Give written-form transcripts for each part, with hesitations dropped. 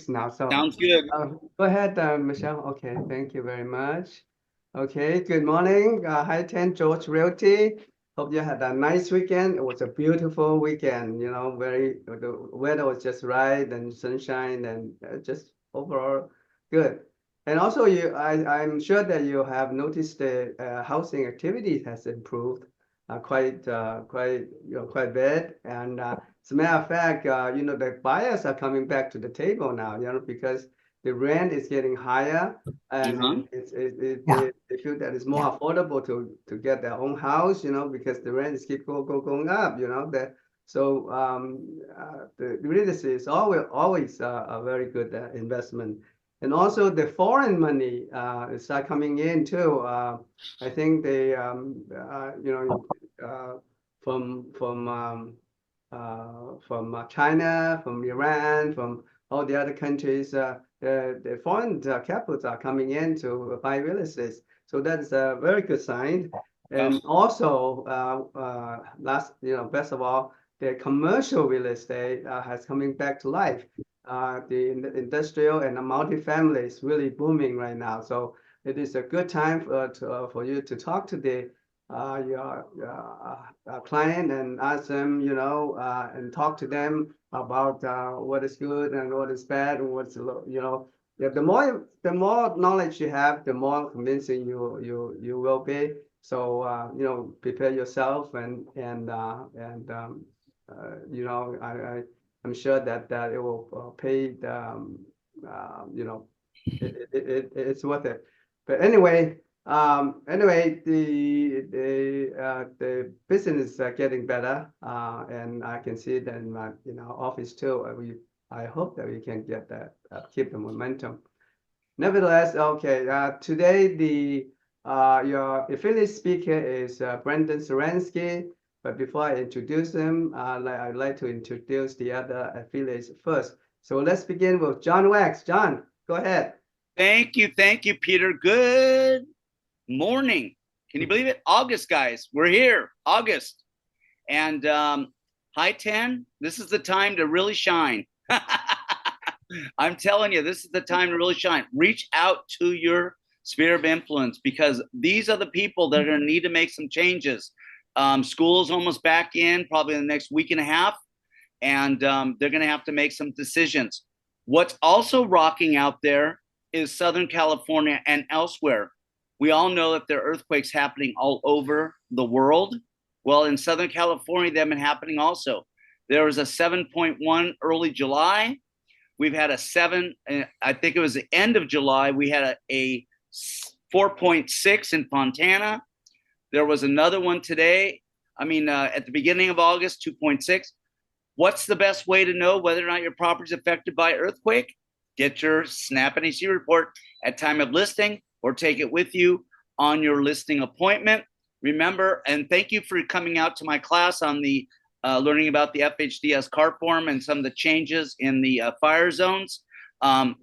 weeks now. So Sounds good. go ahead, Michelle. Okay, thank you very much. Okay, good morning. Hi, 10 George Realty. Hope you had a nice weekend. It was a beautiful weekend, the weather was just right and sunshine and just overall good. And also I'm sure that you have noticed the housing activity has improved quite bad. And as a matter of fact, the buyers are coming back to the table now, because the rent is getting higher, and Uh-huh. they feel that it's more affordable to get their own house, because the rent is keep going up, the real estate is always a very good investment. And also the foreign money start coming in too. I think they from China, from Iran, from all the other countries, the foreign capitals are coming in to buy real estate. So that is a very good sign. Oh, And also, best of all, the commercial real estate has coming back to life. The industrial and the multifamily is really booming right now. So it is a good time for you to talk to your client and ask them, and talk to them about what is good and what is bad and yeah, the more knowledge you have, the more convincing you will be. So prepare yourself I'm sure that it will pay it's worth it. But anyway, the business is getting better, and I can see that in our office too. I hope that we can get that keep the momentum. Nevertheless, okay. Today the your affiliate speaker is Brendan Saransky. But before I introduce him, I'd like to introduce the other affiliates first. So let's begin with John Wax. John, go ahead. thank you, Peter. Good morning. Can you believe it? August, guys. We're here. August. And hi, 10. This is the time to really shine. I'm telling you, this is the time to really shine. Reach out to your sphere of influence because these are the people that are going to need to make some changes. School is almost back in, probably in the next week and a half, and they're going to have to make some decisions. What's also rocking out there is Southern California and elsewhere. We all know that there are earthquakes happening all over the world. Well, in Southern California, they've been happening also. There was a 7.1 early July. We've had a 7, I think it was the end of July. We had a 4.6 in Fontana. There was another one today. At the beginning of August, 2.6. What's the best way to know whether or not your property is affected by earthquake? Get your SNAP NEC report at time of listing or take it with you on your listing appointment. Remember, and thank you for coming out to my class on the learning about the FHDS cart form and some of the changes in the fire zones.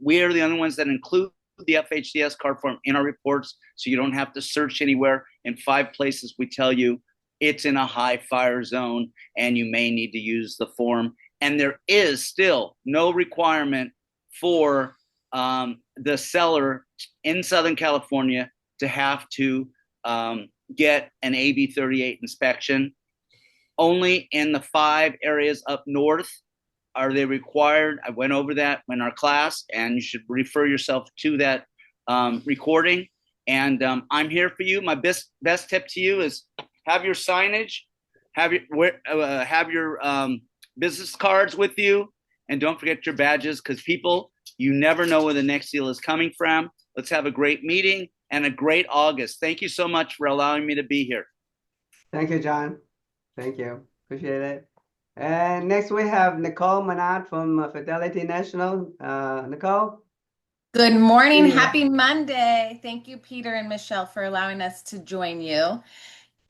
We are the only ones that include the FHDS cart form in our reports, so you don't have to search anywhere. In 5 places, we tell you it's in a high fire zone and you may need to use the form. And there is still no requirement for the seller in Southern California to have to get an AB 38 inspection. Only in the 5 areas up north are they required. I went over that in our class, and you should refer yourself to that recording. And I'm here for you. My best tip to you is have your signage, have your business cards with you, and don't forget your badges because people, you never know where the next deal is coming from. Let's have a great meeting and a great August. Thank you so much for allowing me to be here. Thank you, John. Thank you. Appreciate it. And next we have Nicole Manat from Fidelity National. Nicole? Good morning. Yeah. Happy Monday. Thank you, Peter and Michelle, for allowing us to join you.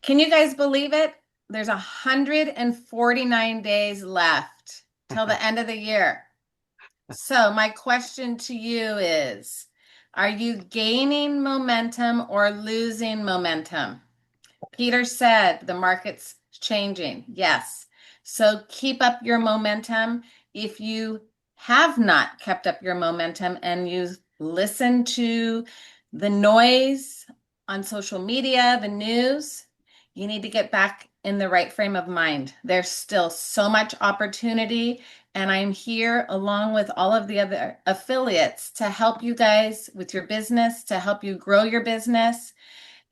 Can you guys believe it? There's 149 days left till the end of the year. So my question to you is, are you gaining momentum or losing momentum? Peter said the market's changing. Yes. So keep up your momentum. If you have not kept up your momentum and you listen to the noise on social media, the news, you need to get back in the right frame of mind. There's still so much opportunity, and I'm here along with all of the other affiliates to help you guys with your business, to help you grow your business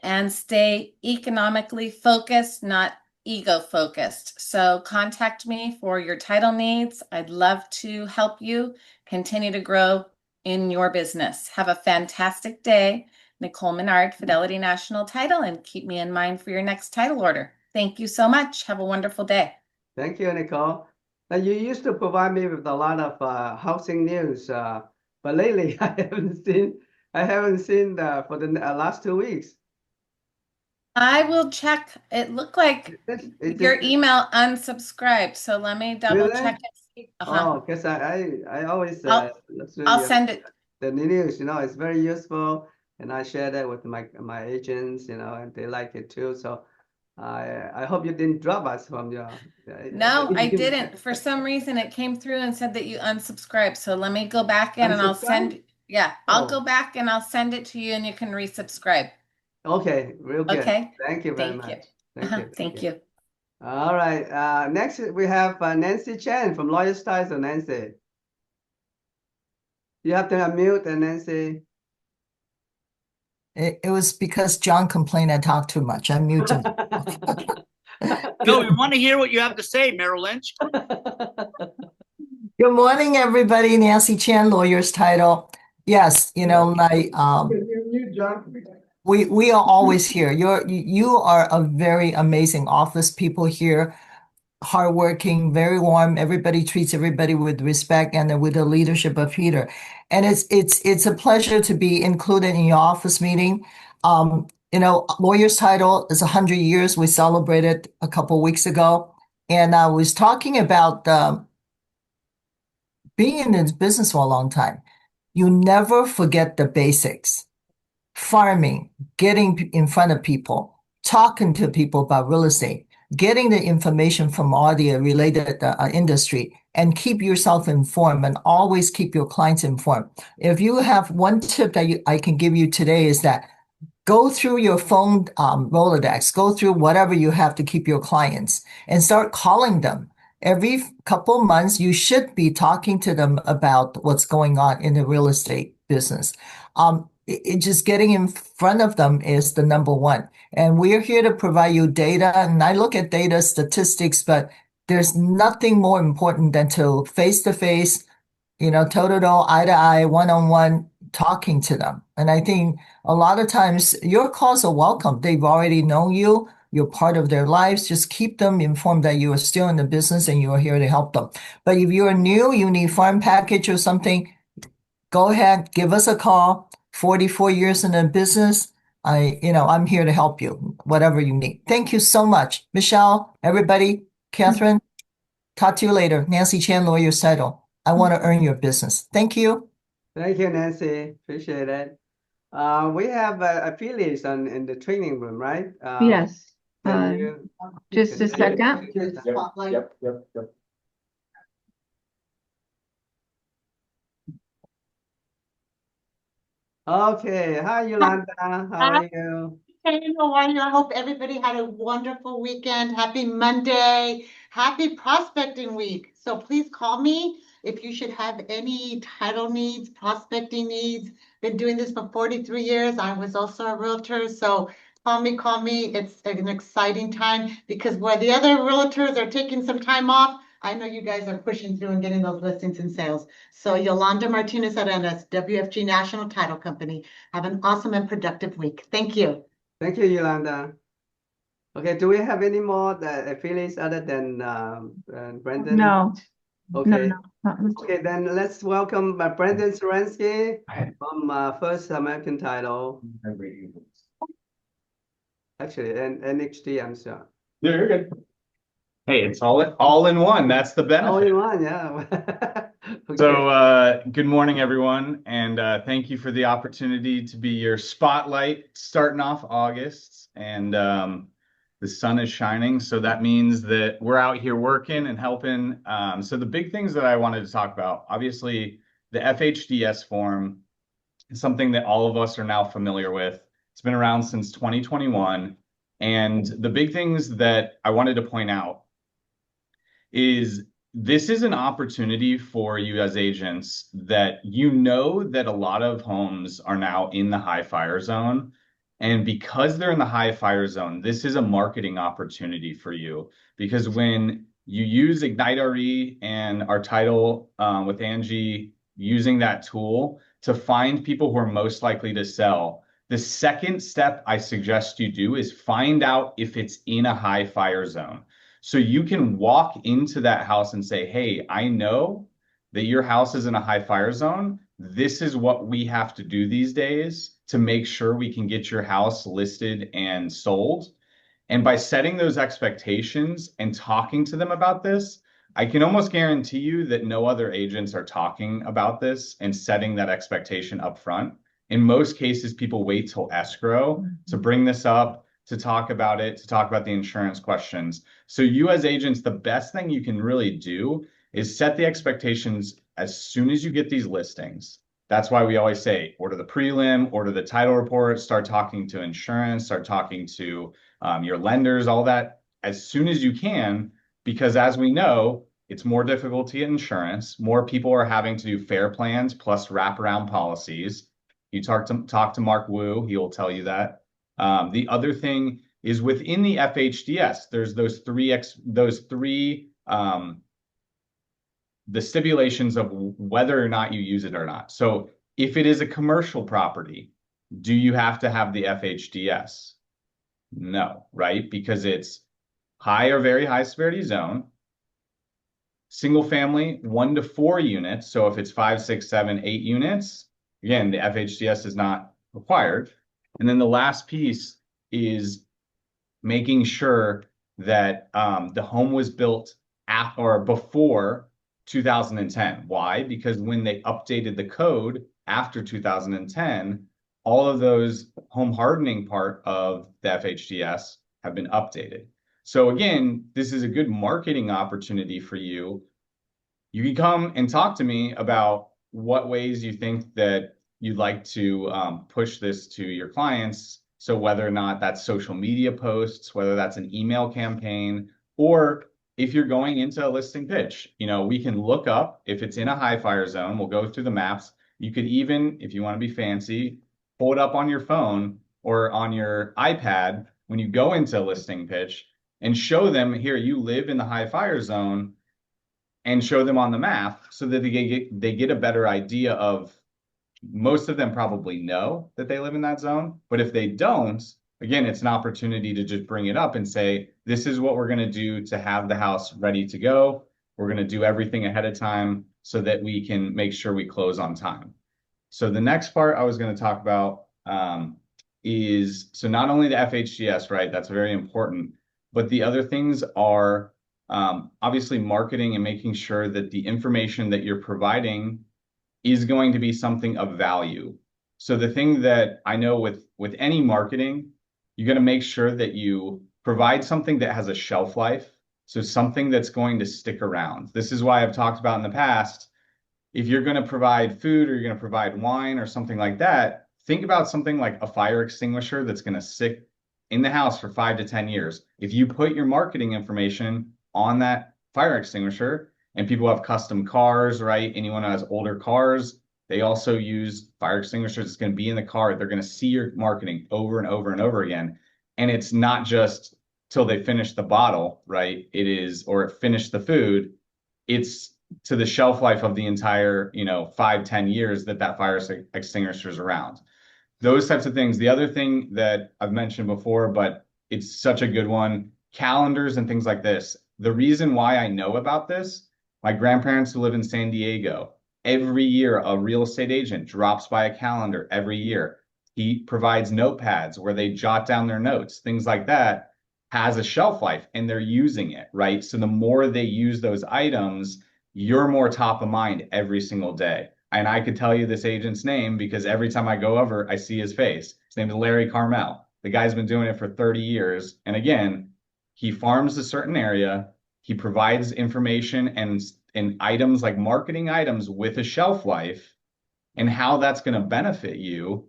and stay economically focused, not ego focused. So contact me for your title needs. I'd love to help you continue to grow in your business. Have a fantastic day. Nicole Menard, Fidelity National Title, and keep me in mind for your next title order. Thank you so much. Have a wonderful day. Thank you, Nicole. You used to provide me with a lot of housing news, but lately I haven't seen for the last 2 weeks. I will check. It looked like your email unsubscribed, so let me double Really? check it. Oh, because I always I'll send it. the news, it's very useful, and I share that with my agents, and they like it too. So I hope you didn't drop us from your. No, I didn't. For some reason, it came through and said that you unsubscribed. So let me go back in and I'll send. Yeah, I'll go back and I'll send it to you, and you can resubscribe. Okay, real good. Okay. Thank you very much. Thank you. Thank you. All right. Next we have Nancy Chen from Lawyers Title. Nancy, you have to unmute, Nancy. It was because John complained I talked too much. I'm muted. No, we want to hear what you have to say, Merrill Lynch. Good morning, everybody. Nancy Chan, Lawyers Title. Yes, we are always here. You are a very amazing office people here. Hardworking, very warm. Everybody treats everybody with respect and with the leadership of Peter. And it's a pleasure to be included in your office meeting. Lawyer's Title is 100 years. We celebrated a couple weeks ago. And I was talking about being in this business for a long time. You never forget the basics. Farming, getting in front of people, talking to people about real estate, getting the information from all the related industry, and keep yourself informed and always keep your clients informed. If you have one tip that I can give you today is that go through your phone Rolodex, go through whatever you have to keep your clients and start calling them. Every couple months, you should be talking to them about what's going on in the real estate business. Just getting in front of them is the number one. And we're here to provide you data. And I look at data statistics, but there's nothing more important than to face-to-face, toe-to-toe, eye-to-eye, one-on-one, talking to them. And I think a lot of times your calls are welcome. They've already known you. You're part of their lives. Just keep them informed that you are still in the business and you are here to help them. But if you're new, you need farm package or something, go ahead, give us a call. 44 years in the business. I'm here to help you, whatever you need. Thank you so much. Michelle, everybody, Catherine, talk to you later. Nancy Chan, Lawyer's Title. I want to earn your business. Thank you. Thank you, Nancy. Appreciate it. We have affiliates in the training room, right? Yes. Just a second. Yep. Okay. Hi, Yolanda. How are you? Hey, how are you? I hope everybody had a wonderful weekend. Happy Monday. Happy prospecting week. So please call me if you should have any title needs, prospecting needs. Been doing this for 43 years. I was also a realtor. So call me. It's an exciting time because where the other realtors are taking some time off, I know you guys are pushing through and getting those listings and sales. So Yolanda Martinez Arenas, WFG National Title Company. Have an awesome and productive week. Thank you. Thank you, Yolanda. Okay, do we have any more affiliates other than Brendan? No. Okay. No. Okay, then let's welcome Brendan Sorensky from First American Title. Actually, and NHT, I'm sure. Yeah, you're good. Hey, it's all in one. That's the benefit. All in one, yeah. Okay. So good morning, everyone, and thank you for the opportunity to be your spotlight starting off August. And The sun is shining, so that means that we're out here working and helping. So the big things that I wanted to talk about, obviously, the FHDS form is something that all of us are now familiar with. It's been around since 2021. And the big things that I wanted to point out is this is an opportunity for you as agents that you know that a lot of homes are now in the high fire zone. And because they're in the high fire zone, this is a marketing opportunity for you. Because when you use Ignite RE and our title with Angie using that tool to find people who are most likely to sell, the second step I suggest you do is find out if it's in a high fire zone. So you can walk into that house and say, hey, I know that your house is in a high fire zone. This is what we have to do these days to make sure we can get your house listed and sold. And by setting those expectations and talking to them about this, I can almost guarantee you that no other agents are talking about this and setting that expectation up front. In most cases, people wait till escrow to bring this up, to talk about it, to talk about the insurance questions. So you as agents, the best thing you can really do is set the expectations as soon as you get these listings. That's why we always say, order the prelim, order the title report, start talking to insurance, start talking to your lenders, all that as soon as you can, because as we know, it's more difficult to get insurance. More people are having to do fair plans plus wraparound policies. You talk to Mark Wu, he will tell you that. The other thing is within the FHDS, there's those three the stipulations of whether or not you use it or not. So if it is a commercial property, do you have to have the FHDS? No, right? Because it's high or very high severity zone, single family, 1 to 4 units. So if it's 5, 6, 7, 8 units, again, the FHDS is not required. And then the last piece is making sure that the home was built after or before 2010. Why? Because when they updated the code after 2010, all of those home hardening part of the FHDS have been updated. So again, this is a good marketing opportunity for you. You can come and talk to me about what ways you think that you'd like to push this to your clients. So whether or not that's social media posts, whether that's an email campaign, or if you're going into a listing pitch, we can look up if it's in a high fire zone. We'll go through the maps. You could even, if you want to be fancy, pull it up on your phone or on your iPad when you go into a listing pitch and show them, here, you live in the high fire zone, and show them on the map so that they get a better idea of, most of them probably know that they live in that zone. But if they don't, again, it's an opportunity to just bring it up and say, this is what we're going to do to have the house ready to go. We're going to do everything ahead of time so that we can make sure we close on time. So the next part I was going to talk about is, so not only the FHDS, right? That's very important. But the other things are obviously marketing and making sure that the information that you're providing is going to be something of value. So the thing that I know with any marketing, you're going to make sure that you provide something that has a shelf life. So something that's going to stick around. This is why I've talked about in the past, if you're going to provide food or you're going to provide wine or something like that, think about something like a fire extinguisher that's going to sit in the house for 5 to 10 years. If you put your marketing information on that fire extinguisher, and people have custom cars, right? Anyone who has older cars, they also use fire extinguishers. It's going to be in the car. They're going to see your marketing over and over and over again. And it's not just till they finish the bottle, right? It is, or finish the food. It's to the shelf life of the entire, 5, 10 years that fire extinguisher is around. Those types of things. The other thing that I've mentioned before, but it's such a good one, calendars and things like this. The reason why I know about this, my grandparents who live in San Diego, every year a real estate agent drops by a calendar every year. He provides notepads where they jot down their notes, things like that, has a shelf life and they're using it, right? So the more they use those items, you're more top of mind every single day. And I could tell you this agent's name because every time I go over, I see his face. His name is Larry Carmel. The guy's been doing it for 30 years. And again, he farms a certain area, he provides information and items like marketing items with a shelf life, and how that's going to benefit you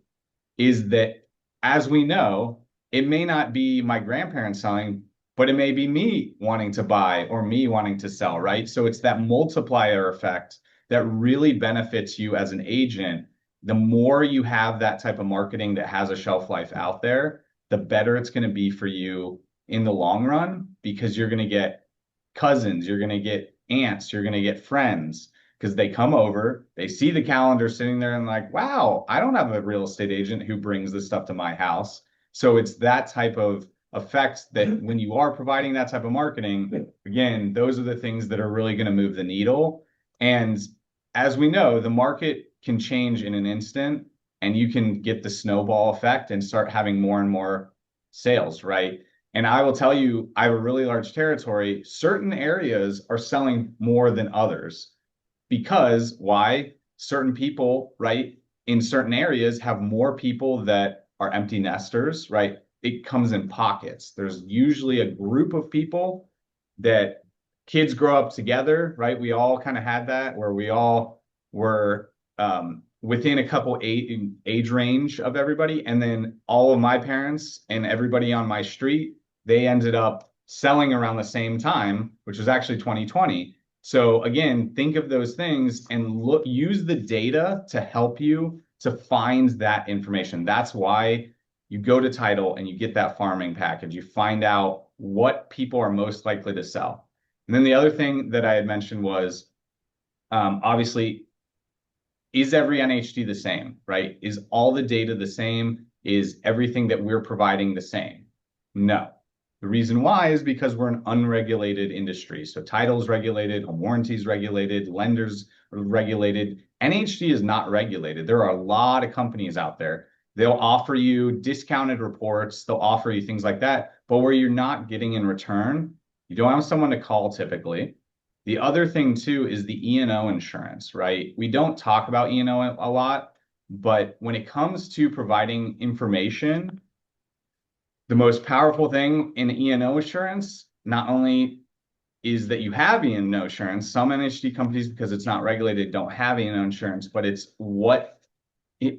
is that, as we know, it may not be my grandparents selling, but it may be me wanting to buy or me wanting to sell, right? So it's that multiplier effect that really benefits you as an agent. The more you have that type of marketing that has a shelf life out there, the better it's going to be for you in the long run, because you're going to get cousins, you're going to get aunts, you're going to get friends, because they come over, they see the calendar sitting there and like, wow, I don't have a real estate agent who brings this stuff to my house. So it's that type of effect that when you are providing that type of marketing, again, those are the things that are really going to move the needle. And as we know, the market can change in an instant, and you can get the snowball effect and start having more and more sales, right? And I will tell you, I have a really large territory. Certain areas are selling more than others. Because why? Certain people, right, in certain areas have more people that are empty nesters, right? It comes in pockets. There's usually a group of people that kids grow up together, right? We all kind of had that where we all were within a couple age range of everybody. And then all of my parents and everybody on my street, they ended up selling around the same time, which was actually 2020. So again, think of those things and use the data to help you to find that information. That's why you go to title and you get that farming package. You find out what people are most likely to sell. And then the other thing that I had mentioned was, obviously, is every NHD the same, right? Is all the data the same? Is everything that we're providing the same? No. The reason why is because we're an unregulated industry. So title's regulated, home warranty's regulated, lenders are regulated. NHD is not regulated. There are a lot of companies out there. They'll offer you discounted reports. They'll offer you things like that. But where you're not getting in return, you don't have someone to call typically. The other thing too is the E&O insurance, right? We don't talk about E&O a lot, but when it comes to providing information, the most powerful thing in E&O insurance, not only is that you have E&O insurance, some NHD companies, because it's not regulated, don't have E&O insurance, but it's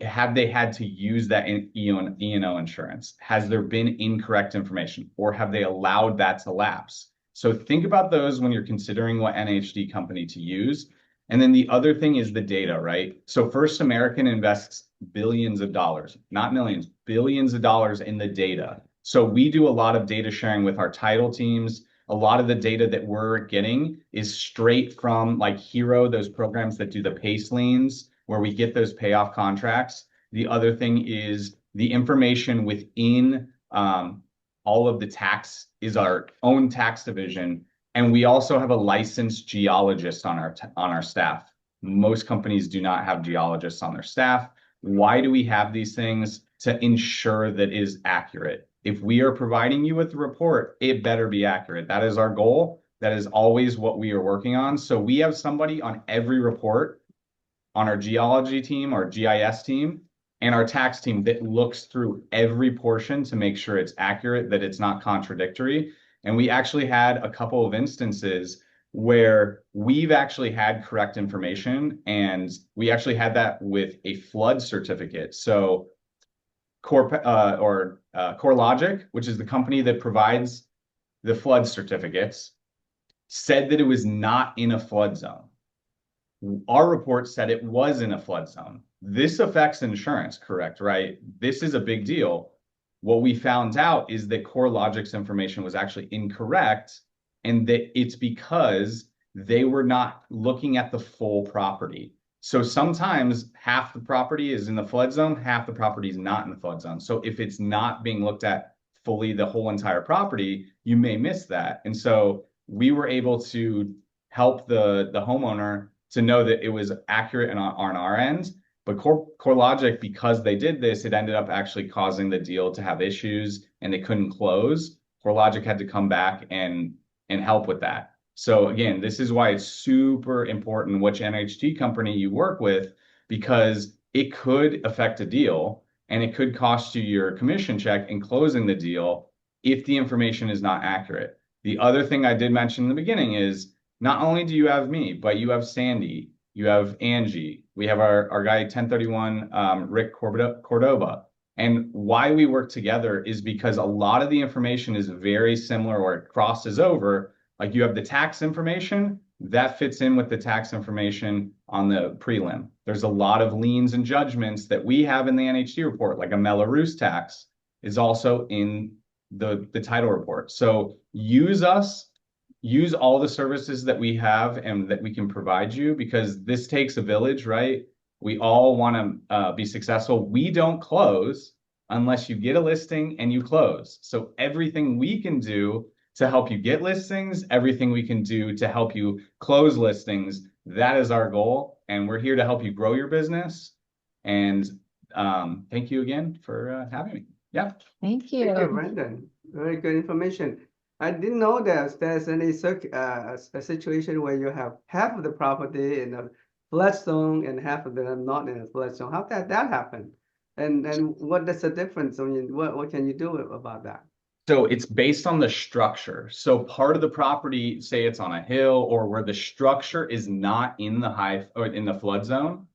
have they had to use that E&O insurance? Has there been incorrect information, or have they allowed that to lapse? So think about those when you're considering what NHD company to use. And then the other thing is the data, right? So First American invests billions of dollars, not millions, billions of dollars in the data. So we do a lot of data sharing with our title teams. A lot of the data that we're getting is straight from like Hero, those programs that do the PACE liens, where we get those payoff contracts. The other thing is the information within all of the tax is our own tax division. And we also have a licensed geologist on our staff. Most companies do not have geologists on their staff. Why do we have these things? To ensure that it is accurate. If we are providing you with a report, it better be accurate. That is our goal. That is always what we are working on. So we have somebody on every report on our geology team, our GIS team, and our tax team that looks through every portion to make sure it's accurate, that it's not contradictory. And we actually had a couple of instances where we've actually had correct information, and we actually had that with a flood certificate. So CoreLogic, which is the company that provides the flood certificates, said that it was not in a flood zone. Our report said it was in a flood zone. This affects insurance, correct, right? This is a big deal. What we found out is that CoreLogic's information was actually incorrect, and that it's because they were not looking at the full property. So sometimes half the property is in the flood zone, half the property is not in the flood zone. So if it's not being looked at fully, the whole entire property, you may miss that. And so we were able to help the homeowner to know that it was accurate on our end. But CoreLogic, because they did this, it ended up actually causing the deal to have issues, and they couldn't close. CoreLogic had to come back and help with that. So again, this is why it's super important which NHD company you work with, because it could affect a deal, and it could cost you your commission check in closing the deal if the information is not accurate. The other thing I did mention in the beginning is not only do you have me, but you have Sandy, you have Angie, we have our guy 1031, Rick Cordova. And why we work together is because a lot of the information is very similar or it crosses over. Like you have the tax information that fits in with the tax information on the prelim. There's a lot of liens and judgments that we have in the NHT report, like a Mellarus tax is also in the title report. So use us, use all the services that we have and that we can provide you, because this takes a village, right? We all want to be successful. We don't close unless you get a listing and you close. So everything we can do to help you get listings, everything we can do to help you close listings, that is our goal. And we're here to help you grow your business. And thank you again for having me. Yeah. Thank you. Thank you, Brandon. Very good information. I didn't know there's any a situation where you have half of the property in a flood zone and half of them not in a flood zone. How did that happen? And what is the difference? I mean, what can you do about that? So it's based on the structure. So part of the property, say it's on a hill or where the structure is not in the high or in the flood zone,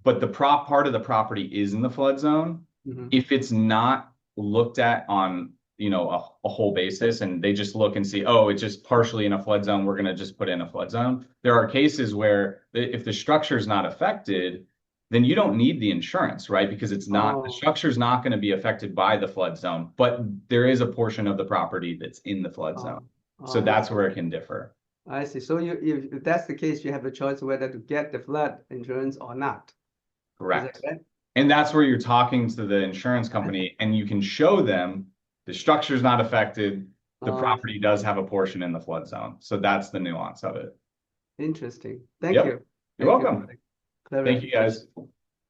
but the part of the property is in the flood zone. If it's not looked at on, you know, a whole basis and they just look and see, oh, it's just partially in a flood zone, we're going to just put in a flood zone. There are cases where if the structure is not affected, then you don't need the insurance, right? Because it's not, the structure is not going to be affected by the flood zone, but there is a portion of the property that's in the flood zone. So that's where it can differ. I see. So if that's the case, you have a choice whether to get the flood insurance or not. Correct. And that's where you're talking to the insurance company and you can show them the structure is not affected. The property does have a portion in the flood zone. So that's the nuance of it. Interesting. Thank you. You're welcome. Thank you, guys.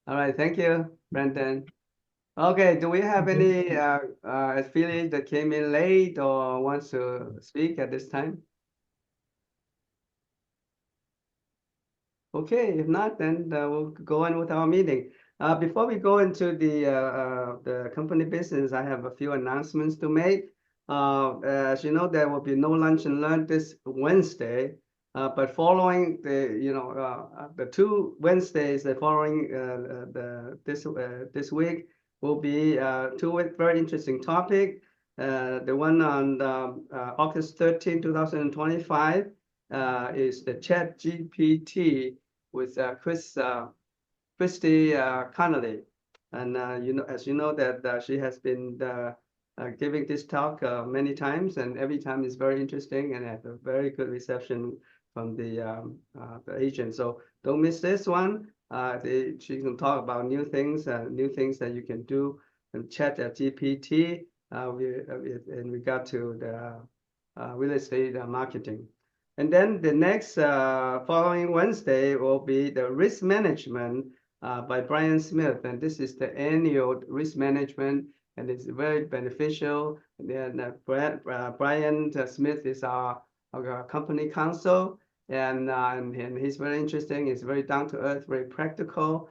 All right. Thank you, Brandon. Okay. Do we have any affiliate that came in late or wants to speak at this time? Okay. If not, then we'll go on with our meeting. Before we go into the company business, I have a few announcements to make. As you know, there will be no lunch and learn this Wednesday. But following the 2 Wednesdays, the following this week will be 2 very interesting topic. The one on August 13, 2025 is the Chat GPT with Christy Connolly, and as you know that she has been giving this talk many times, and every time is very interesting and has a very good reception from the agent. So don't miss this one. She can talk about new things that you can do and Chat GPT in regard to the real estate marketing. And then the next following Wednesday will be the risk management by Brian Smith. And this is the annual risk management, and it's very beneficial. And then Brian Smith is our company counsel, and he's very interesting. He's very down to earth, very practical.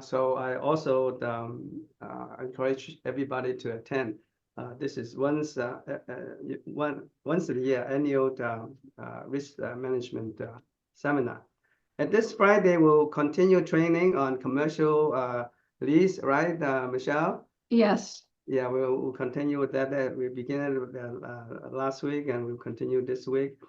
So I also encourage everybody to attend. This is once a year annual risk management seminar. And this Friday we'll continue training on commercial leads, right, Michelle? Yes. Yeah, we'll continue with that. We began last week and we'll continue this week.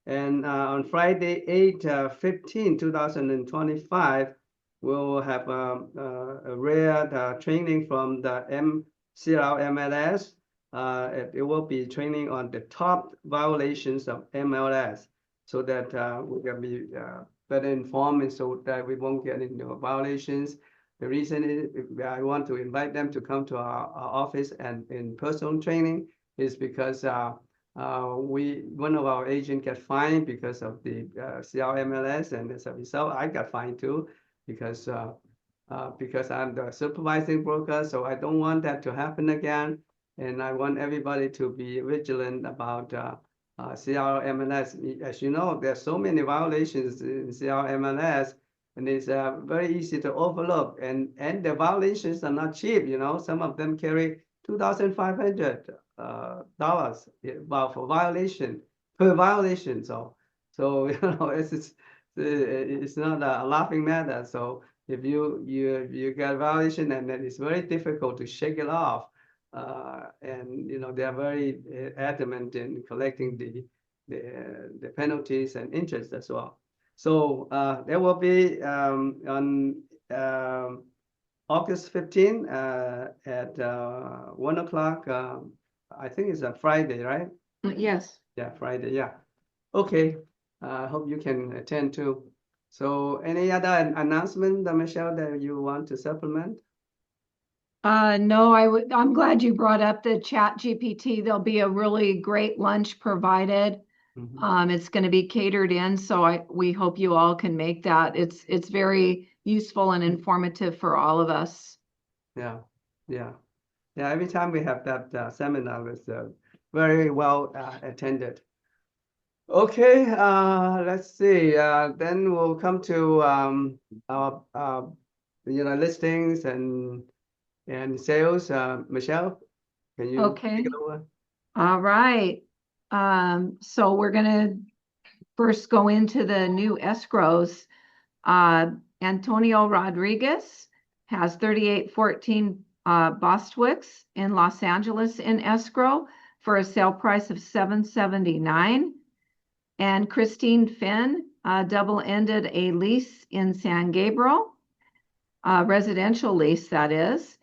And on Friday, 8/15/2025, we'll have a rare training from the CRMLS. It will be training on the top violations of MLS, so that we can be better informed and so that we won't get into violations. The reason is I want to invite them to come to our office and in personal training is because one of our agents got fined because of the CRMLS, and as a result, I got fined too because I'm the supervising broker. So I don't want that to happen again, and I want everybody to be vigilant about CRMLS. As you know, there's so many violations in CRMLS, and it's very easy to overlook. And the violations are not cheap. You know, some of them carry $2,500 well, for violation per violation. So it's not a laughing matter. So if you get a violation, and then it's very difficult to shake it off. And they are very adamant in collecting the penalties and interest as well. So there will be on August 15 at 1 o'clock. I think it's a Friday, right? Yes. Yeah, Friday. Yeah. Okay. I hope you can attend too. So any other announcement, Michelle, that you want to supplement? No, I'm glad you brought up the Chat GPT. There'll be a really great lunch provided. It's going to be catered in, so we hope you all can make that. It's very useful and informative for all of us. Yeah. Every time we have that seminar, it's very well attended. Okay, let's see. Then we'll come to our listings and sales. Michelle, can you take it over? All right. So we're gonna first go into the new escrows. Antonio Rodriguez has 3814 Bostwicks in Los Angeles in escrow for a sale price of $779. And Christine Finn double-ended a lease in San Gabriel, residential lease that is.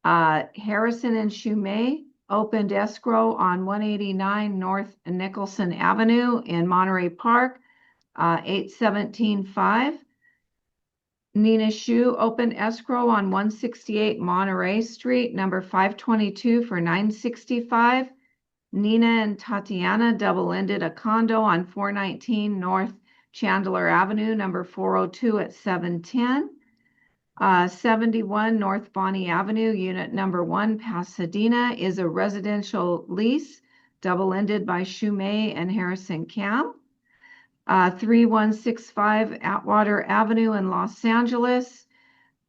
Harrison and Shumay opened escrow on 189 North Nicholson Avenue in Monterey Park, 817.5. Nina Shu opened escrow on 168 Monterey Street, number 522 for $965. Nina and Tatiana double-ended a condo on 419 North Chandler Avenue, number 402 at $710. 71 North Bonnie Avenue, unit number 1, Pasadena, is a residential lease, double-ended by Shumay and Harrison Camp. 3165 Atwater Avenue in Los Angeles,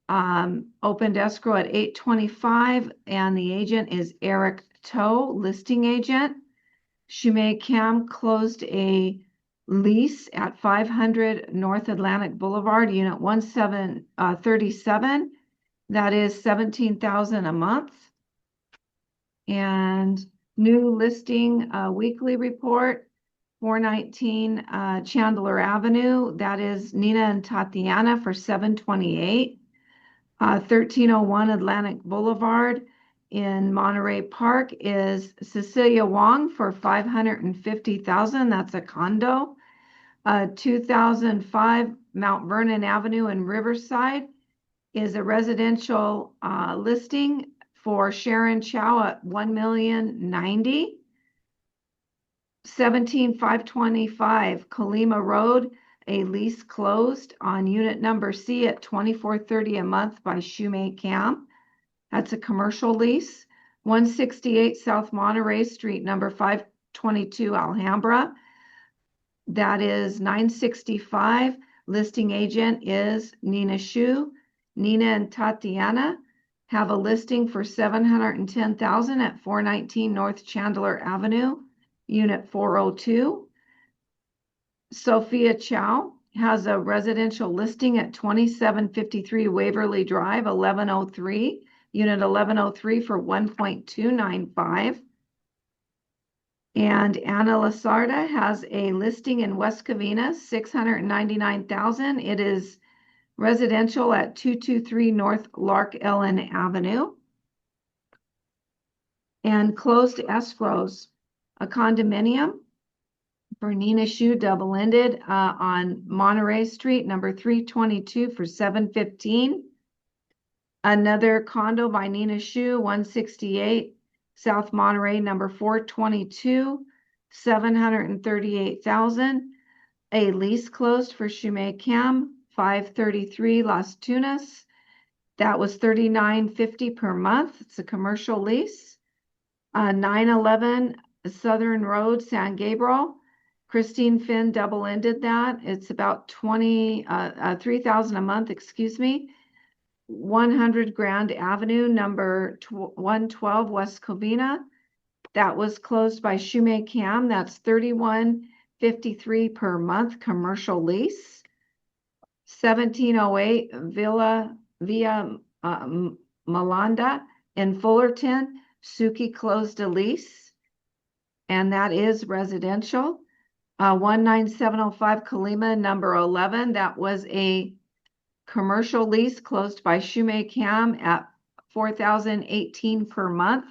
opened escrow at 825, and the agent is Eric Toe, listing agent. Shumay Cam closed a lease at 500 North Atlantic Boulevard, unit 1737. That is $17,000 a month. And new listing weekly report, 419 Chandler Avenue. That is Nina and Tatiana for $728. 1301 Atlantic Boulevard in Monterey Park is Cecilia Wong for $550,000. That's a condo. 2005 Mount Vernon Avenue in Riverside is a residential listing for Sharon Chow at $1,090,000. 17525 Colima Road, a lease closed on unit number C at $2430 a month by Shumay Camp. That's a commercial lease. 168 South Monterey Street, number 522 Alhambra. That is $965. Listing agent is Nina Shu. Nina and Tatiana have a listing for $710,000 at 419 North Chandler Avenue, unit 402. Sophia Chow has a residential listing at 2753 Waverly Drive, 1103, unit 1103 for $1.295. And Anna Lasarda has a listing in West Covina, $699,000. It is residential at 223 North Lark Ellen Avenue. And closed escrows, a condominium for Nina Shu, double-ended on Monterey Street, number 322 for $715. Another condo by Nina Shu, 168 South Monterey, number 422, $738,000. A lease closed for Shumay Cam, 533 Las Tunas. That was $39.50 per month. It's a commercial lease. 911 Southern Road, San Gabriel. Christine Finn double-ended that. It's about $3,000 a month, excuse me. 100 Grand Avenue, number 112, West Covina. That was closed by Shumei Cam. That's $31.53 per month commercial lease. 1708 Via Malanda in Fullerton. Suki closed a lease, and that is residential. 19705 Kalima, number 11. That was a commercial lease closed by Shumei Cam at $4,018 per month.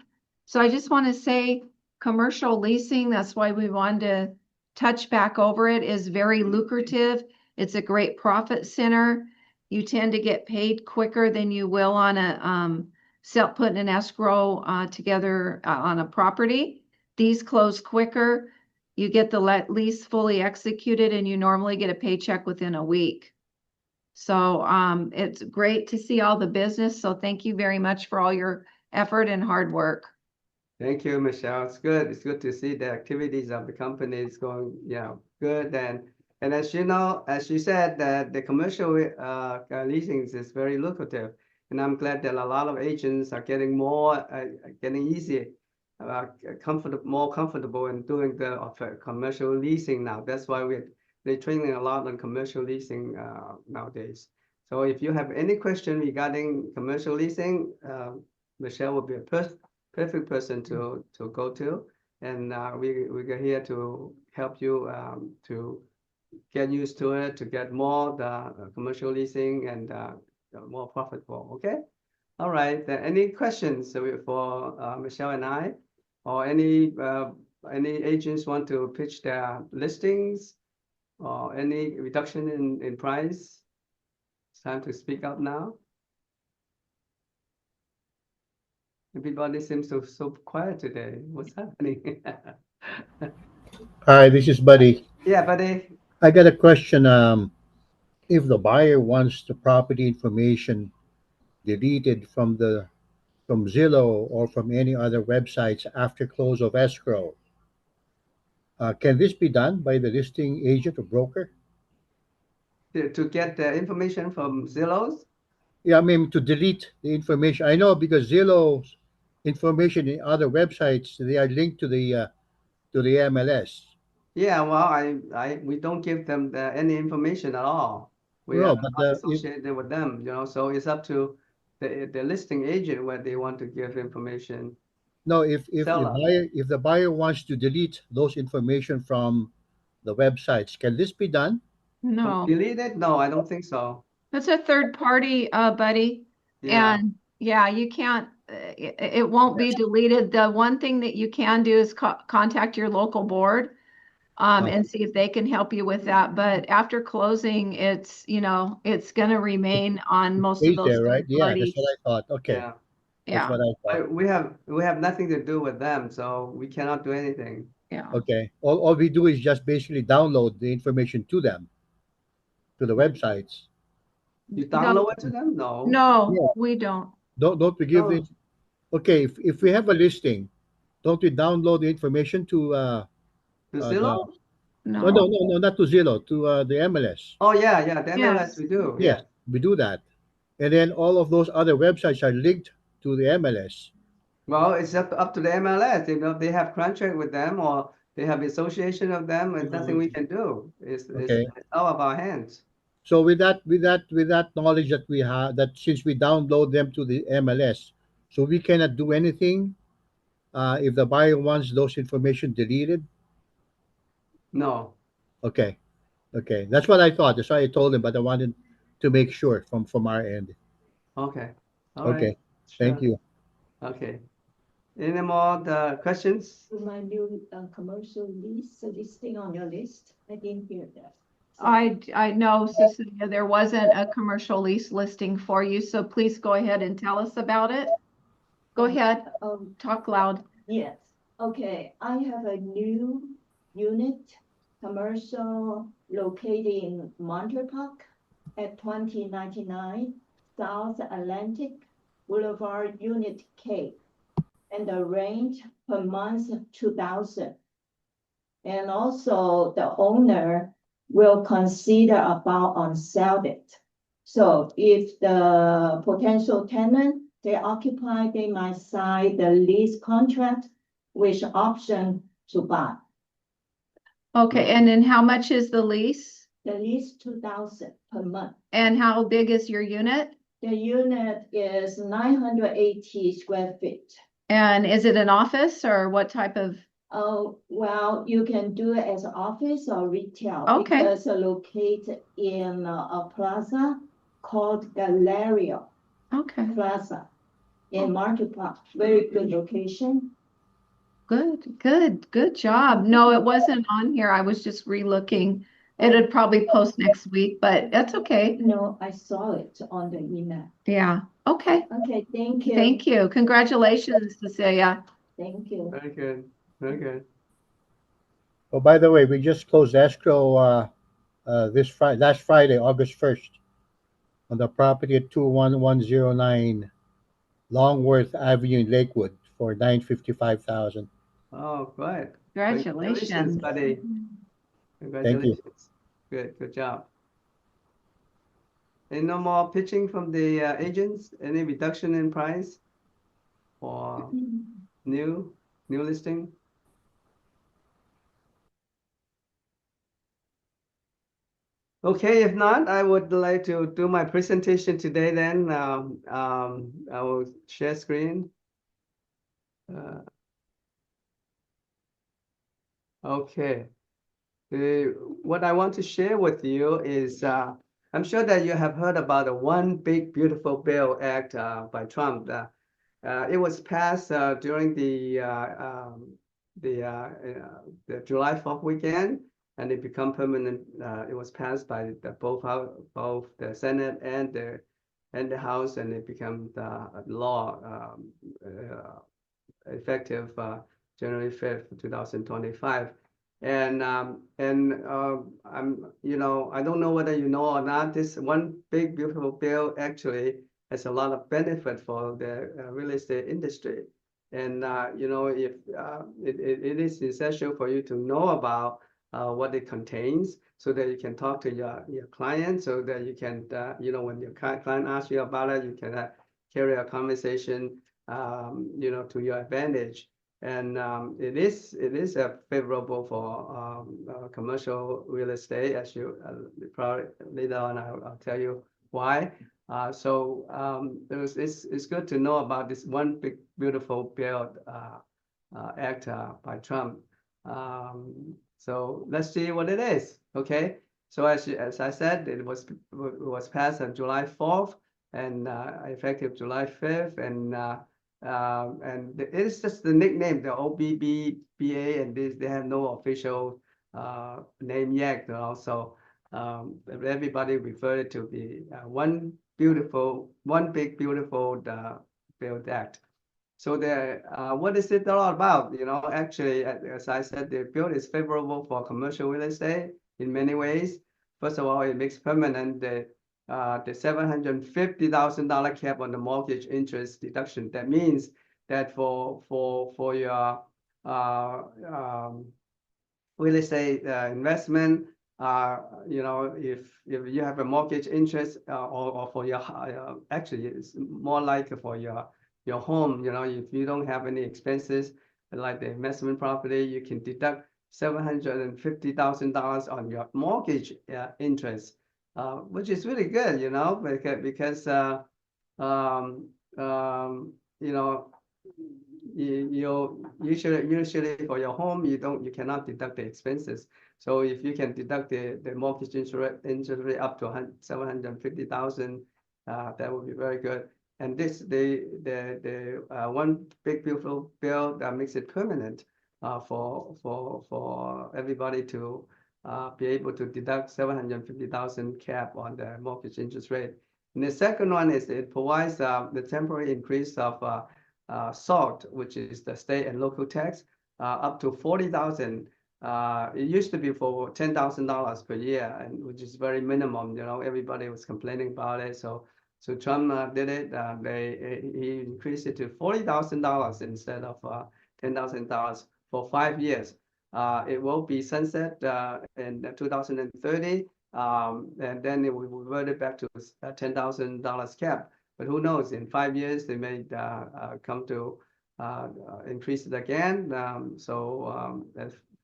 So I just want to say commercial leasing, that's why we wanted to touch back over it, is very lucrative. It's a great profit center. You tend to get paid quicker than you will on a putting an escrow together on a property. These close quicker. You get the lease fully executed, and you normally get a paycheck within a week. So it's great to see all the business. So thank you very much for all your effort and hard work. Thank you, Michelle. It's good. It's good to see the activities of the company is going, good. And as you know, as you said, that the commercial leasing is very lucrative, and I'm glad that a lot of agents are getting more, getting easier, more comfortable in doing the commercial leasing now. That's why they're training a lot on commercial leasing nowadays. So if you have any question regarding commercial leasing, Michelle will be a perfect person to go to, and we're here to help you to get used to it, to get more the commercial leasing and more profitable. Okay. All right. Any questions for Michelle and I, or any agents want to pitch their listings, or any reduction in price? It's time to speak up now. Everybody seems so quiet today. What's happening? Hi, this is Buddy. Yeah, buddy. I got a question. If the buyer wants the property information deleted from Zillow or from any other websites after close of escrow, can this be done by the listing agent or broker? To get the information from Zillow's? Yeah, I mean to delete the information. I know because Zillow's information in other websites, they are linked to the MLS. Yeah, well, we don't give them any information at all. We are No, but not associated with them, so it's up to the listing agent where they want to give information. no, if Seller. the buyer wants to delete those information from the websites, can this be done? No, Delete it? No, I don't think so. that's a third party, buddy. Yeah. And yeah, you can't, it won't be deleted. The one thing that you can do is contact your local board and see if they can help you with that. But after closing, it's going to remain on most of Stays those there, right? third Yeah, parties. that's what I thought. Okay, Yeah. that's Yeah, what I thought. We have nothing to do with them, so we cannot do anything. yeah. Okay, all we do is just basically download the information to them, to the websites. You download it to them? No. No, Yeah. we don't. Don't we give No. it? Okay, if we have a listing, don't we download the information to To Zillow? no, not to Zillow, to the MLS. Oh, yeah, the MLS Yes. we do. Yes, we do that, and then all of those other websites are linked to the MLS. Well, it's up to the MLS. They have contract with them, or they have association of them. It's nothing we can do. It's out of our hands. So with that knowledge that we have, that since we download them to the MLS, so we cannot do anything if the buyer wants those information deleted. No. Okay, that's what I thought. That's why I told him, but I wanted to make sure from our end. Okay. All Okay, right. thank Sure. you. Okay. Any more questions? My new commercial lease listing on your list. I didn't hear that. I know, Cecilia, there wasn't a commercial lease listing for you, so please go ahead and tell us about it. Go ahead, talk loud. Yes. Okay. I have a new unit, commercial, located in Monterey Park at 2099 South Atlantic Boulevard, Unit K, and the rent per month $2,000. And also the owner will consider about on sell it. So if the potential tenant, they occupy, they might sign the lease contract with option to buy. Okay, and then how much is the lease? The lease 2,000 per month. And how big is your unit? The unit is 980 square feet. And is it an office or what type of? Oh, well, you can do it as office or retail. Okay. Because it's located in a plaza called Galleria Okay, Plaza in Market Park. Very good location. good job. No, it wasn't on here. I was just re-looking. It'd probably post next week, but that's okay. No, I saw it on the email. Yeah, okay. Okay, thank you. Thank you. Congratulations, Cecilia. Thank you. Very good. Very good. Oh, by the way, we just closed escrow last Friday, August 1st, on the property at 21109 Longworth Avenue in Lakewood for $955,000. Oh, good. Congratulations. buddy. Congratulations. Good job. And no more pitching from the agents? Any reduction in price for new listing? Okay, if not, I would like to do my presentation today then. I will share screen. Okay. What I want to share with you is I'm sure that you have heard about the One Big Beautiful Bill Act by Trump. It was passed during the July 4th weekend, and it become permanent. It was passed by both the Senate and the House, and it became the law effective January 5th, 2025. And I'm, I don't know whether you know or not, this One Big Beautiful Bill actually has a lot of benefit for the real estate industry. And, if it is essential for you to know about what it contains so that you can talk to your client, so that you can, when your client asks you about it, you can carry a conversation, to your advantage. And it is favorable for commercial real estate, as you probably later on I'll tell you why. It's good to know about this One Big Beautiful Bill Act by Trump. So let's see what it is. Okay. So as I said, it was passed on July 4th and effective July 5th, and it is just the nickname, the OBBBA, and they have no official name yet. Also, everybody referred to the One Big Beautiful Bill Act. So what is it all about? Actually, as I said, the bill is favorable for commercial real estate in many ways. First of all, it makes permanent the $750,000 cap on the mortgage interest deduction. That means that for your real estate investment, if you have a mortgage interest or for your actually it's more like for your home, if you don't have any expenses like the investment property, you can deduct $750,000 on your mortgage interest, which is really good, because you usually for your home you cannot deduct the expenses. So if you can deduct the mortgage interest rate up to $750,000, that would be very good. And this the One Big Beautiful Bill that makes it permanent for everybody to be able to deduct $750,000 cap on the mortgage interest rate. And the second one is it provides the temporary increase of SALT, which is the state and local tax, up to $40,000. It used to be for $10,000 per year, and which is very minimum. Everybody was complaining about it. So Trump did it. He increased it to $40,000 instead of $10,000 for 5 years. It will be sunset in 2030. and then it will revert it back to $10,000 cap. But who knows? In 5 years, they may come to increase it again.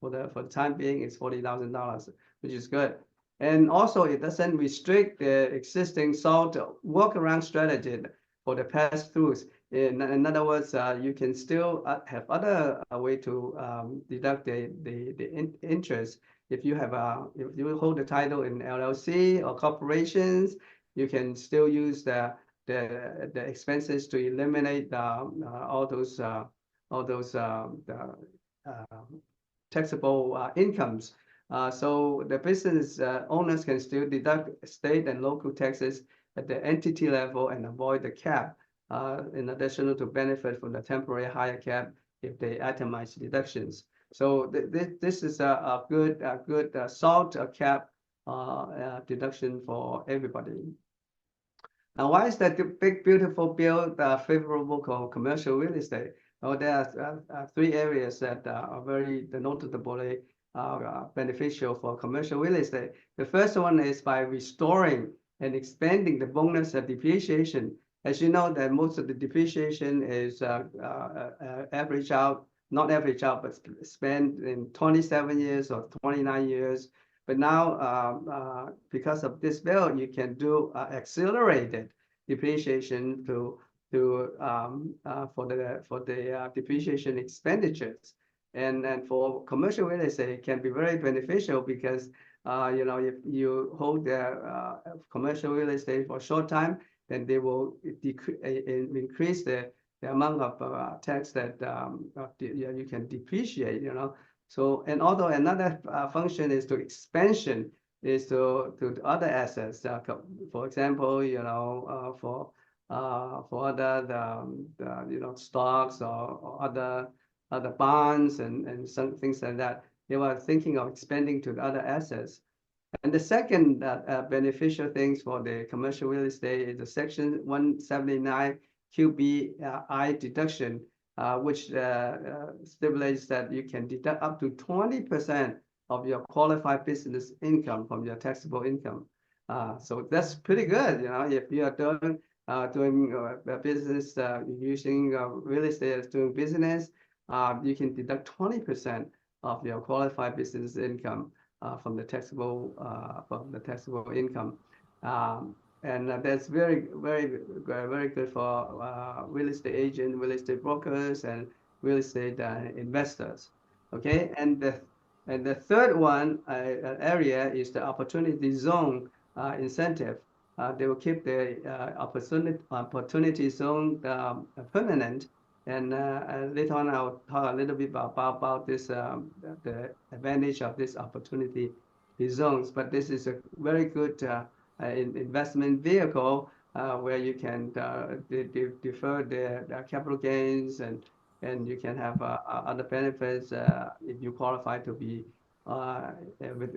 For the time being, it's $40,000, which is good. And also, it doesn't restrict the existing SALT workaround strategy for the pass-throughs. In other words, you can still have other way to deduct the interest. If you hold the title in LLC or corporations, you can still use the expenses to eliminate all those taxable incomes. So the business owners can still deduct state and local taxes at the entity level and avoid the cap, in addition to benefit from the temporary higher cap if they itemize deductions. So this is a good SALT cap deduction for everybody. Now, why is that the big, beautiful bill favorable for commercial real estate? Oh, there are 3 areas that are very notably beneficial for commercial real estate. The first one is by restoring and expanding the bonus of depreciation. As you know, that most of the depreciation is average out, not average out, but spent in 27 years or 29 years. But now, because of this bill, you can do accelerated depreciation for the depreciation expenditures, and for commercial real estate, it can be very beneficial because if you hold the commercial real estate for a short time, then they will increase the amount of tax that you can depreciate. So, and although another function is to expansion, is to other assets. For example, for other stocks or other bonds and some things like that. They were thinking of expanding to the other assets. And the second beneficial things for the commercial real estate is the Section 179 QBI deduction, which stipulates that you can deduct up to 20% of your qualified business income from your taxable income. So that's pretty good. If you are doing business using real estate as doing business, you can deduct 20% of your qualified business income from the taxable income. And that's very, very, very good for real estate agents, real estate brokers, and real estate investors. Okay, and the third one area is the opportunity zone incentive. They will keep the opportunity zone permanent. And later on, I'll talk a little bit about this, the advantage of this opportunity zones. But this is a very good investment vehicle where you can defer the capital gains, and you can have other benefits if you qualify to be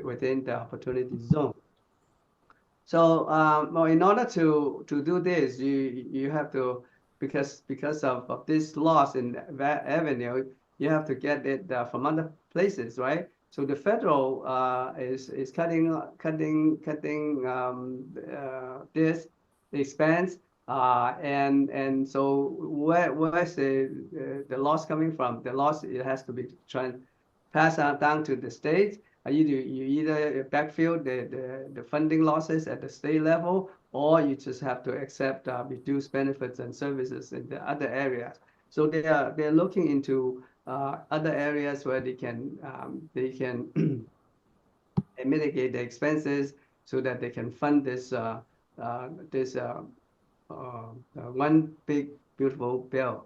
within the opportunity zone. So, well, in order to do this, you have to, because of this loss in that avenue, you have to get it from other places, right? So the federal is cutting this expense, and so where's the loss coming from? The loss, it has to be passed down to the states. You either backfill the funding losses at the state level, or you just have to accept reduced benefits and services in the other areas. So they're looking into other areas where they can mitigate the expenses so that they can fund this one big beautiful bill.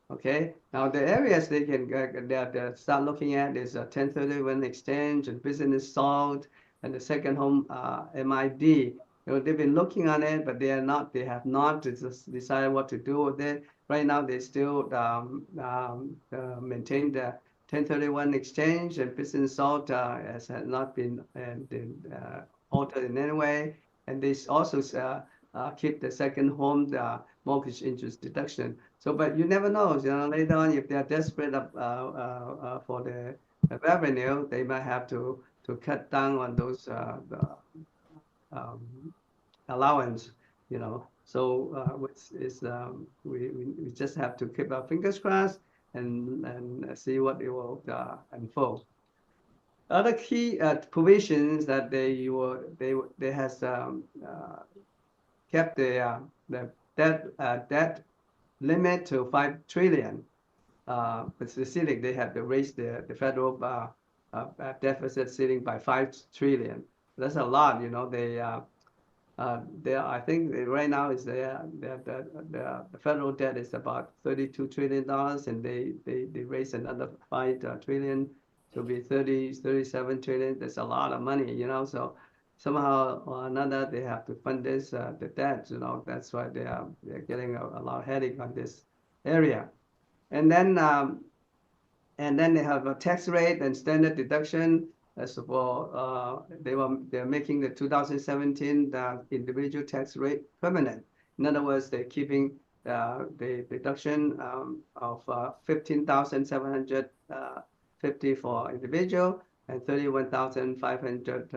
Okay, now the areas they can start looking at is 1031 exchange and business SALT and the second home MID. They've been looking on it, but they have not decided what to do with it. Right now, they still maintain the 1031 exchange, and business SALT has not been altered in any way. And they also keep the second home mortgage interest deduction. So, but you never know. Later on, if they are desperate for the revenue, they might have to cut down on those allowance, So we just have to keep our fingers crossed and see what it will unfold. Other key provisions that they has kept the debt limit to 5 trillion. But the ceiling, they have to raise the federal deficit ceiling by 5 trillion. That's a lot, I think right now is the federal debt is about $32 trillion, and they raised another 5 trillion to be 37 trillion. That's a lot of money, So somehow or another they have to fund this the debt, That's why they're getting a lot of headache on this area. And then they have a tax rate and standard deduction. As for they're making the 2017 individual tax rate permanent. In other words, they're keeping the deduction of 15,750 for individual and 31,500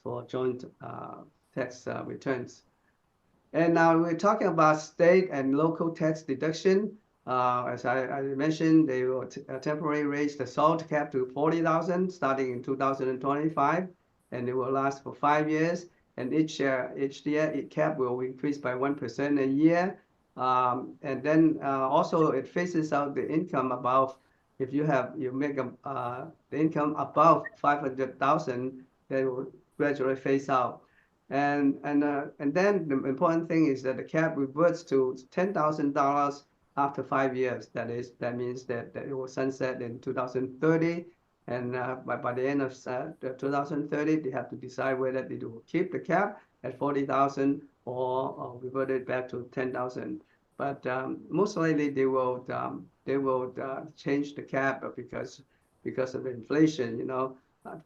for joint tax returns. And now we're talking about state and local tax deduction. As I mentioned, they will temporarily raise the SALT cap to 40,000 starting in 2025, and it will last for 5 years. And each year, cap will increase by 1% a year. And then also it phases out the income above. If you make the income above 500,000, they will gradually phase out. And then the important thing is that the cap reverts to $10,000 after 5 years. That means that it will sunset in 2030, and by the end of 2030, they have to decide whether they will keep the cap at 40,000 or revert it back to 10,000. But most likely they will change the cap because of the inflation.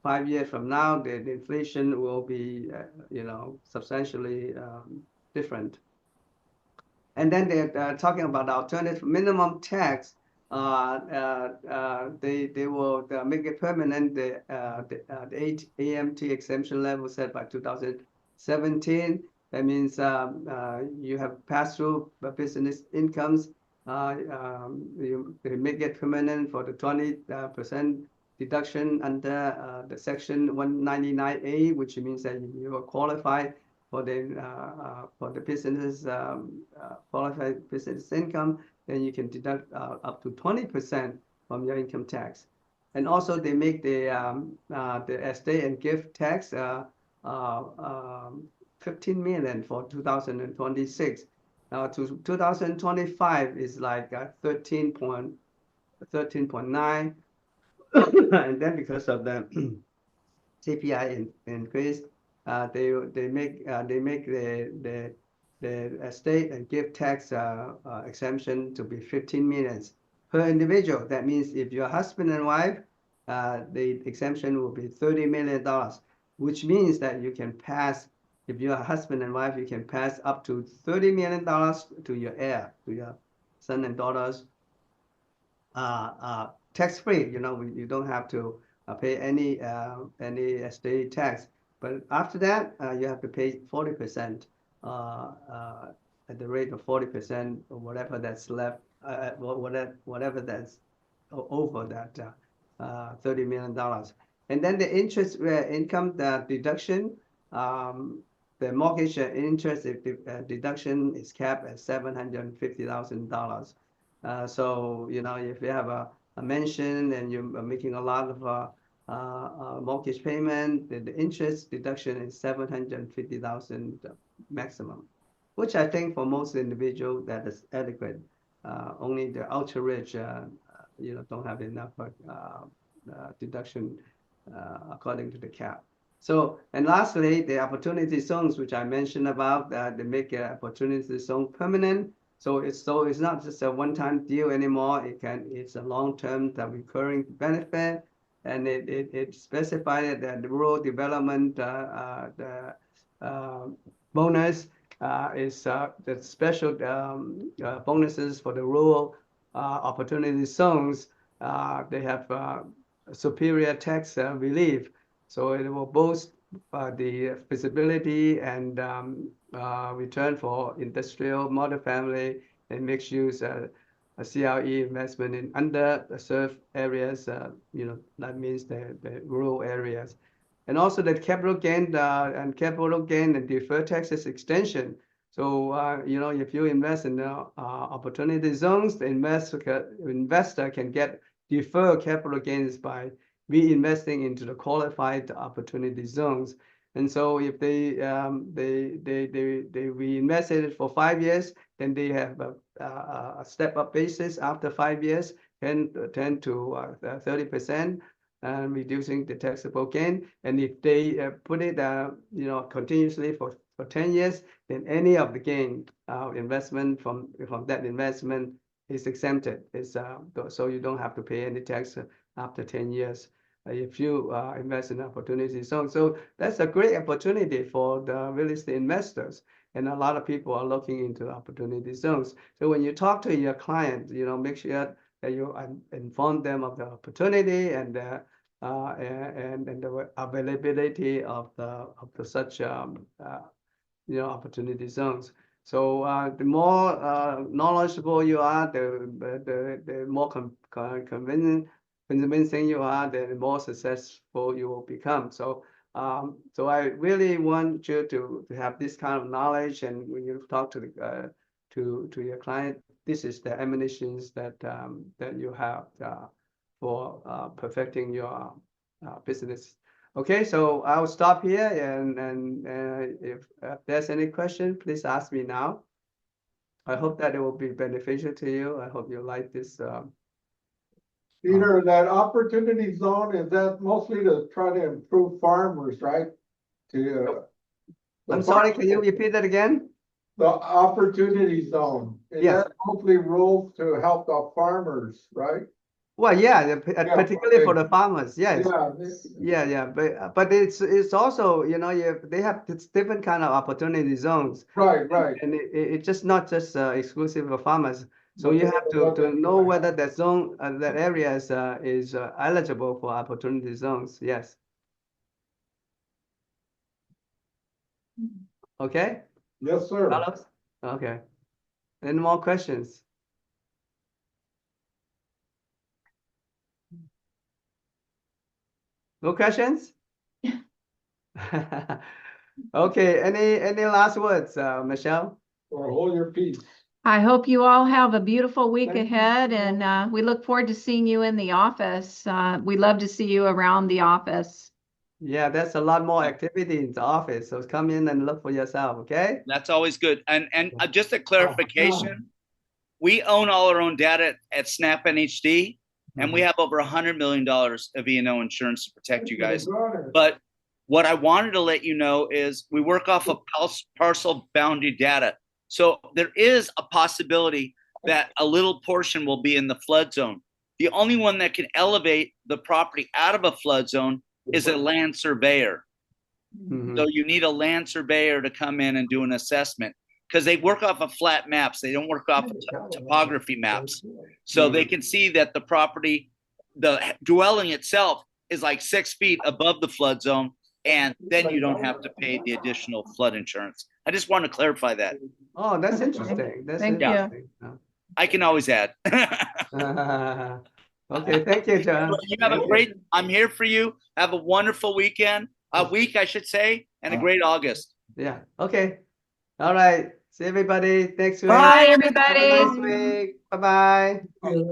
5 years from now, the inflation will be substantially different. And then they're talking about alternative minimum tax. They will make it permanent. The 8 AMT exemption level set by 2017. That means you have pass-through business incomes. They make it permanent for the 20% deduction under the section 199A, which means that you are qualified for the business qualified business income, then you can deduct up to 20% from your income tax. And also they make the estate and gift tax 15 million for 2026. Now to 2025 is like 13.9, and then because of the CPI increase, they make the estate and gift tax exemption to be 15 million per individual. That means if you're husband and wife, the exemption will be $30 million, which means that you can pass. If you're a husband and wife, you can pass up to $30 million to your heir, to your son and daughters, tax-free. You don't have to pay any estate tax. But after that, you have to pay 40% at the rate of 40% or whatever that's left, whatever that's over that $30 million. And then the interest income deduction, the mortgage interest deduction is capped at $750,000. So if you have a mansion and you're making a lot of mortgage payment, the interest deduction is $750,000 maximum, which I think for most individuals that is adequate. Only the ultra rich, don't have enough deduction according to the cap. So, and lastly, the opportunity zones, which I mentioned about, they make opportunity zone permanent. So it's not just a one-time deal anymore. It's a long-term recurring benefit. And it specified that the rural development bonus is the special bonuses for the rural opportunity zones. They have superior tax relief, so it will boost the feasibility and return for industrial, multifamily, and mixed use a CRE investment in underserved areas. That means the rural areas. And also the capital gain and deferred taxes extension. So, if you invest in the opportunity zones, the investor can get deferred capital gains by reinvesting into the qualified opportunity zones. And so if they reinvested it for 5 years, then they have a step-up basis after 5 years, 10 to 30%. Reducing the taxable gain, and if they put it, continuously for 10 years, then any of the gain investment from that investment is exempted. So you don't have to pay any tax after 10 years if you invest in opportunity zone. So that's a great opportunity for the real estate investors, and a lot of people are looking into opportunity zones. So when you talk to your client, make sure that you inform them of the opportunity and the availability of the such opportunity zones. So the more knowledgeable you are, the more convincing you are, the more successful you will become. So I really want you to have this kind of knowledge, and when you talk to your client, this is the ammunitions that you have for perfecting your business. Okay, so I'll stop here, and if there's any question, please ask me now. I hope that it will be beneficial to you. I hope you like this. Peter, that opportunity zone, is that mostly to try to improve farmers, right? I'm sorry, can you repeat that again? The opportunity zone, is Yes. that mostly rules to help the farmers, right? Well, yeah, particularly for the farmers, yes. Yeah. But it's also, they have different kind of opportunity zones. Right. And it's just not just exclusive for farmers. So you have to know whether that zone, that area is eligible for opportunity zones. Yes. Okay. Yes, sir. Carlos? Okay. Any more questions? No questions? Okay. Any last words, Michelle? Or hold your peace. I hope you all have a beautiful week Thank you. ahead, and we look forward to seeing you in the office. We love to see you around the office. Yeah, there's a lot more activity in the office, so come in and look for yourself, okay? That's always good. And just a clarification, we own all our own data at Snap NHD, and we have over $100 million of E&O insurance to protect you guys. But what I wanted to let you know is we work off of parcel boundary data. So there is a possibility that a little portion will be in the flood zone. The only one that can elevate the property out of a flood zone is a land surveyor. Mhm. So you need a land surveyor to come in and do an assessment, because they work off of flat maps. They don't work off of topography maps. So they can see that the property, the dwelling itself is like 6 feet above the flood zone, and then you don't have to pay the additional flood insurance. I just want to clarify that. Oh, that's interesting. Thank you. I can always add. Okay, thank you, John. You have a great, I'm here for you. Have a wonderful weekend, a week, I should say, and a great August. Yeah, okay. All right. See everybody next week. Bye, Have a everybody. nice week. Bye-bye. Thank you.